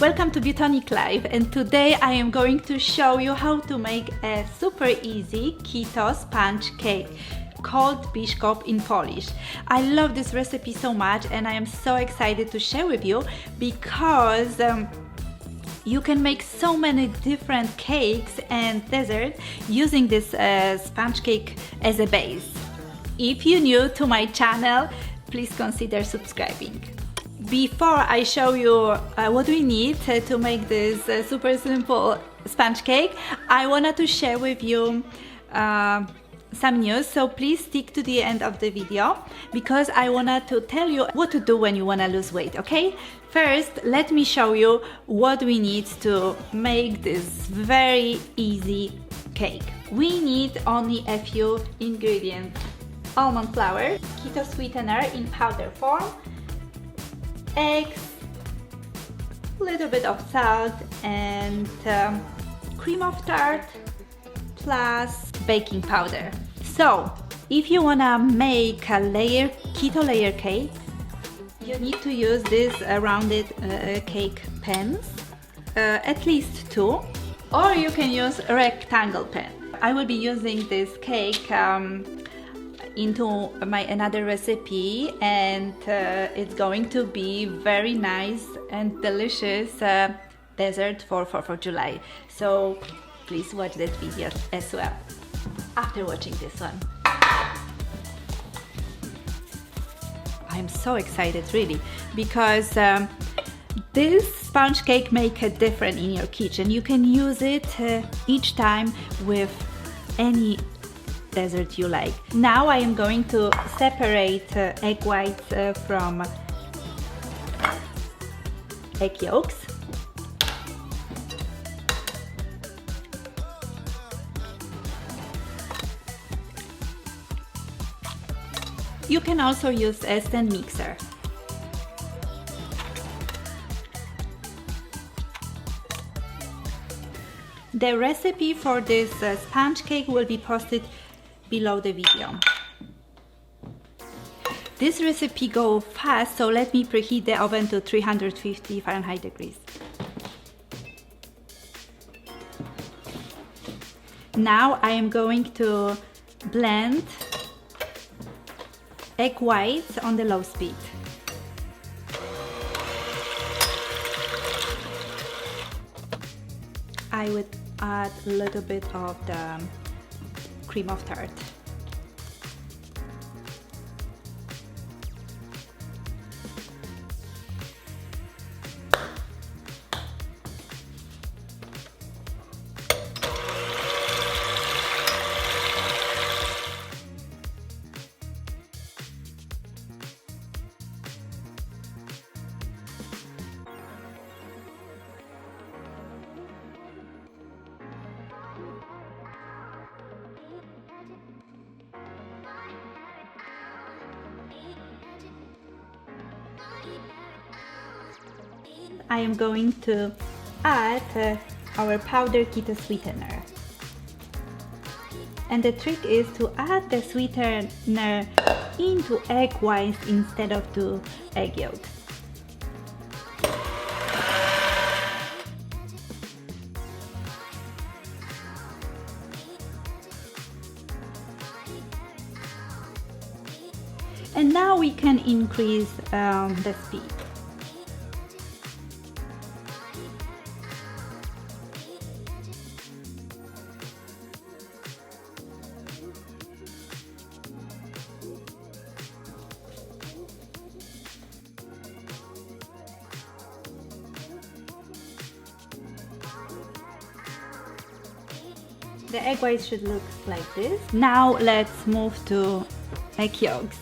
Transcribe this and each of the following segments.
Welcome to Butonic Life, and today I am going to show you how to make a super easy keto sponge cake called biszkop in Polish. I love this recipe so much and I am so excited to share with you because you can make so many different cakes and desserts using this sponge cake as a base. If you're new to my channel, please consider subscribing. Before I show you what we need to make this super simple sponge cake, I wanted to share with you some news, so please stick to the end of the video because I wanted to tell you what to do when you want to lose weight, okay? First, let me show you what we need to make this very easy cake. We need only a few ingredients: almond flour, keto sweetener in powder form, eggs, a little bit of salt, and cream of tart plus baking powder. So if you wanna make a keto layer cake, you need to use this rounded cake pans, at least 2, or you can use a rectangle pan. I will be using this cake into my another recipe, and it's going to be very nice and delicious dessert for 4th of July. So please watch that video as well after watching this one. I'm so excited really because this sponge cake make a difference in your kitchen. You can use it each time with any dessert you like. Now I am going to separate egg whites from egg yolks. You can also use a stand mixer. The recipe for this sponge cake will be posted below the video. This recipe goes fast, so let me preheat the oven to 350 Fahrenheit degrees. Now I am going to blend egg whites on the low speed. I would add a little bit of the cream of tart. I am going to add our powdered keto sweetener. And the trick is to add the sweetener into egg whites instead of to egg yolks. And now we can increase the speed. The egg whites should look like this. Now let's move to egg yolks.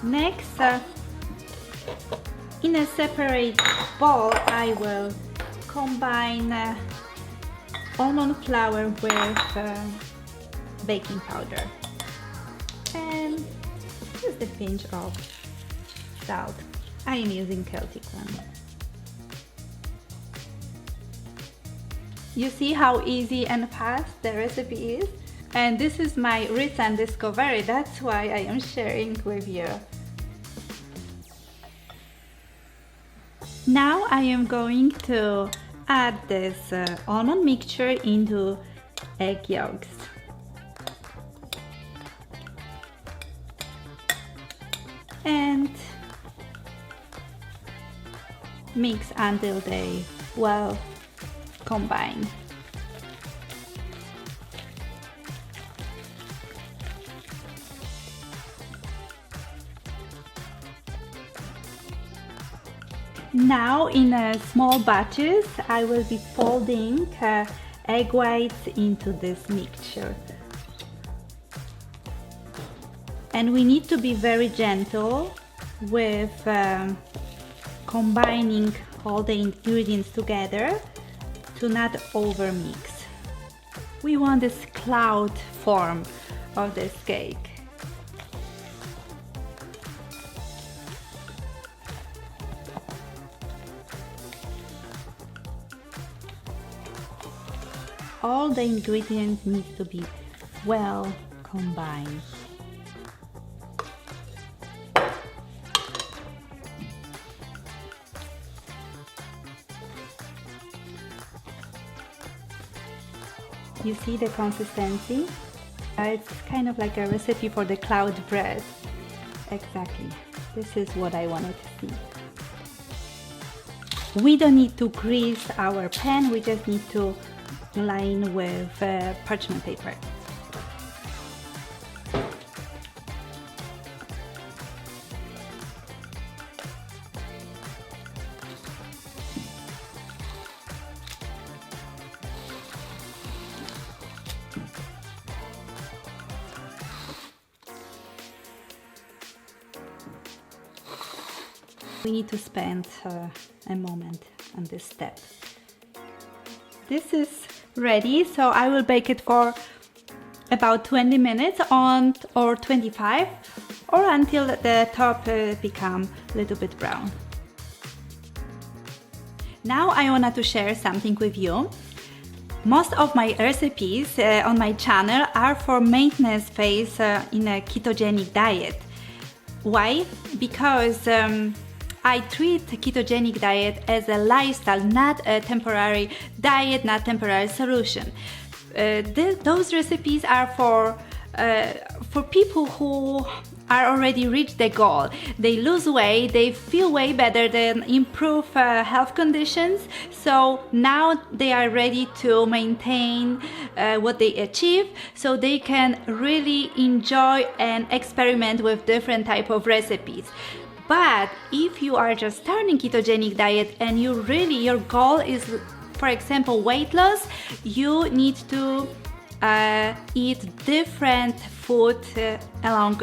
Next, in a separate bowl, I will combine almond flour with baking powder and just a pinch of salt. I am using Celtic one. You see how easy and fast the recipe is? And this is my recent discovery, that's why I am sharing with you. Now I am going to add this almond mixture into egg yolks. And mix until they well combine. Now in small batches I will be folding egg whites into this mixture. And we need to be very gentle with combining all the ingredients together to not over mix. We want this cloud form of this cake. All the ingredients need to be well combined. You see the consistency? It's kind of like a recipe for the cloud bread. Exactly. This is what I wanted to see. We don't need to grease our pan, we just need to line with parchment paper. We need to spend a moment on this step. This is ready, so I will bake it for about 20 minutes or 25, or until the top become a little bit brown. Now I wanted to share something with you. Most of my recipes on my channel are for maintenance phase in a ketogenic diet. Why? Because I treat ketogenic diet as a lifestyle, not a temporary diet, not temporary solution. Those recipes are for people who are already reached the goal. They lose weight, they feel way better, they improve health conditions. So now they are ready to maintain what they achieve, so they can really enjoy and experiment with different type of recipes. But if you are just starting ketogenic diet and your goal is, for example, weight loss, you need to eat different food along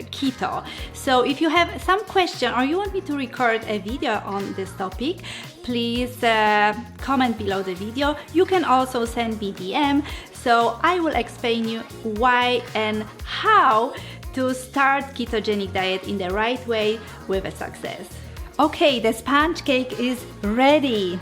keto. So if you have some question or you want me to record a video on this topic, please comment below the video. You can also send me DM, so I will explain you why and how to start ketogenic diet in the right way with a success. Okay, the sponge cake is ready.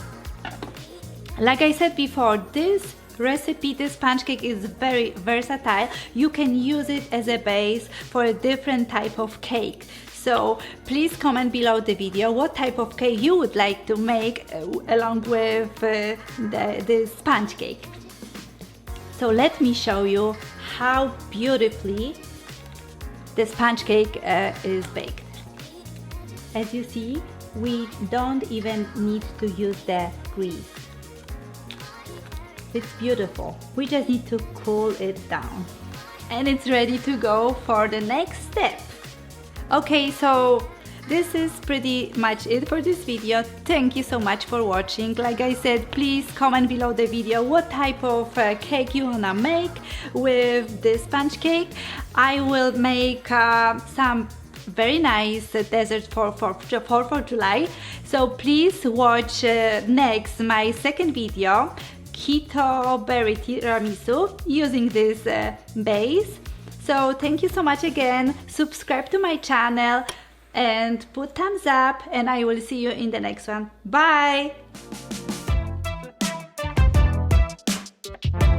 Like I said before, this recipe, this sponge cake is very versatile. You can use it as a base for a different type of cake. So please comment below the video what type of cake you would like to make along with the sponge cake. So let me show you how beautifully the sponge cake is baked. As you see, we don't even need to use the grease. It's beautiful. We just need to cool it down. And it's ready to go for the next step. Okay, so this is pretty much it for this video. Thank you so much for watching. Like I said, please comment below the video what type of cake you wanna make with this sponge cake. I will make some very nice dessert for 4th of July. So please watch next my second video, Keto berry tiramisu, using this base. So thank you so much again. Subscribe to my channel and put thumbs up, and I will see you in the next one. Bye! it.